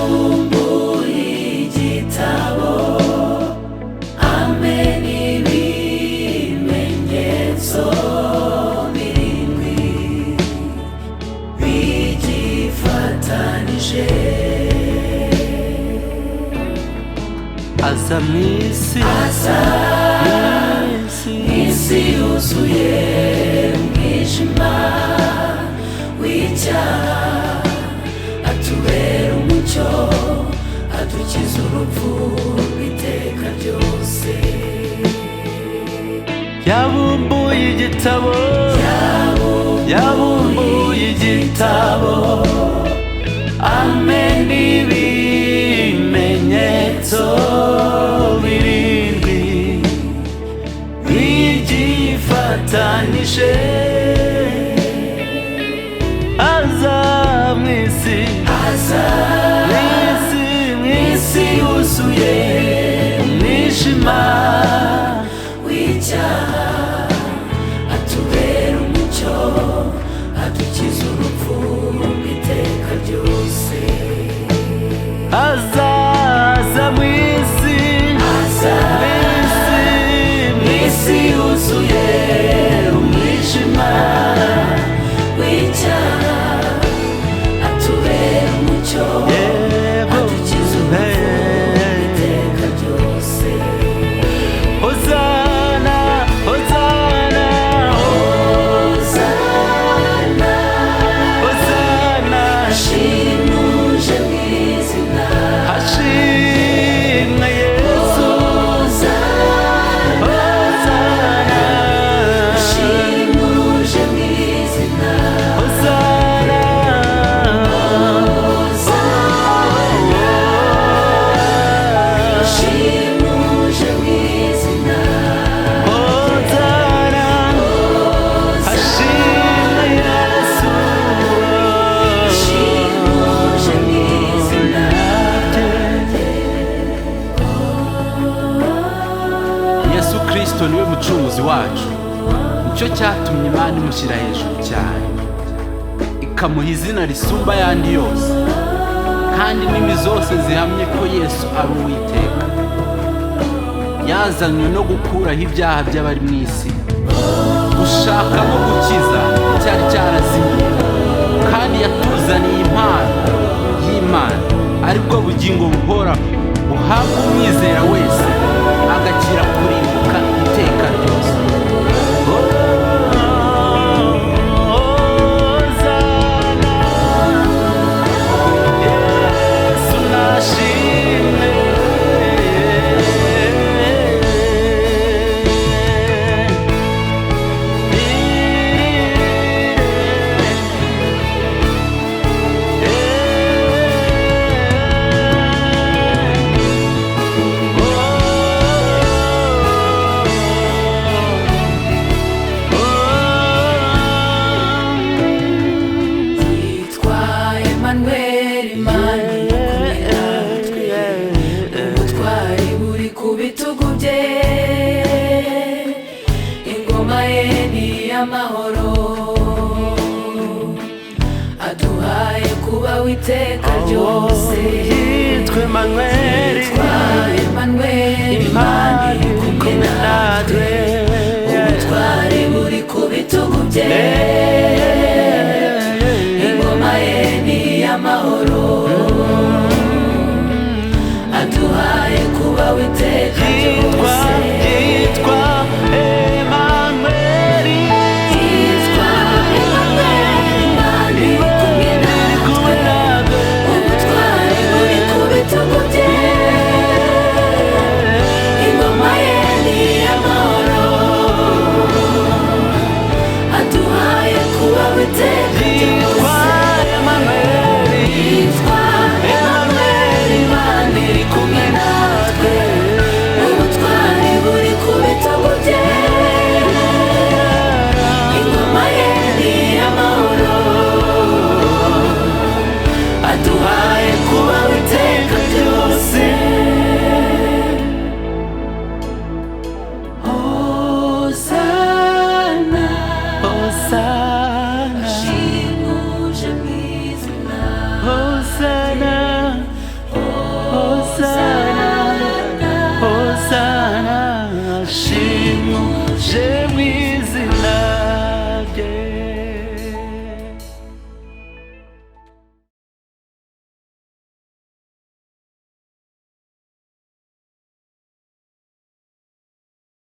yabumbuye igitabo amena ibimenyetso birindwi bigifatanije. aza mw'isi yuzuye umwijima w'icyaha, atubera umucyo, adukiza urupfu rw'iteka ryose. yabumbuye igitabo amena ibimenyetso birindwi bigifatanije. aza mw'isi yuzuye umwijima w'icyaha, atubera umucyo, adukiza urupfu rw'iteka ryose. aza mw'isi yuzuye umwijima w'icyaha, atubera umucyo, adukiza urupfu rw'iteka ryose. Hozanna, Hozanna, Hozanna, Hozanna, ashimuje mu izina, hashimwe Yesu. Hozanna, ashimuje mu izina, Hozanna, ashimuje mu izina, Hozanna, hashimwe Yesu. ashimuje mu izina. Yesu Kristo niwe mucunguzi wacu, nicyo cyatumye Imana imushyira hejuru cyane, ikamuha izina risumba ayandi yose, kandi indimi zose zihamye ko Yesu ari Uwiteka. yazanywe no gukuraho ibyaha by'abari mu isi, gushaka no gukiza icyari cyarazimiye, kandi yatuzaniye impano y'Imana aribwo bugingo buhoraho buhabwa umwizera wese agakira kurimbuka iteka ryose. Hozanna, Yesu nashimwe. Yitwa Emmanuel, Imana iri kumwe natwe, ubutwari buri ku bitugu bye, ingoma ye ni iy'amahoro, aduhaye kuba w'iteka ryose. Yitwa Emmanuel, Imana iri kumwe natwe, ubutwari buri ku bitugu bye, ingoma ye ni iy'amahoro, aduhaye kuba w'iteka ryose. yitwa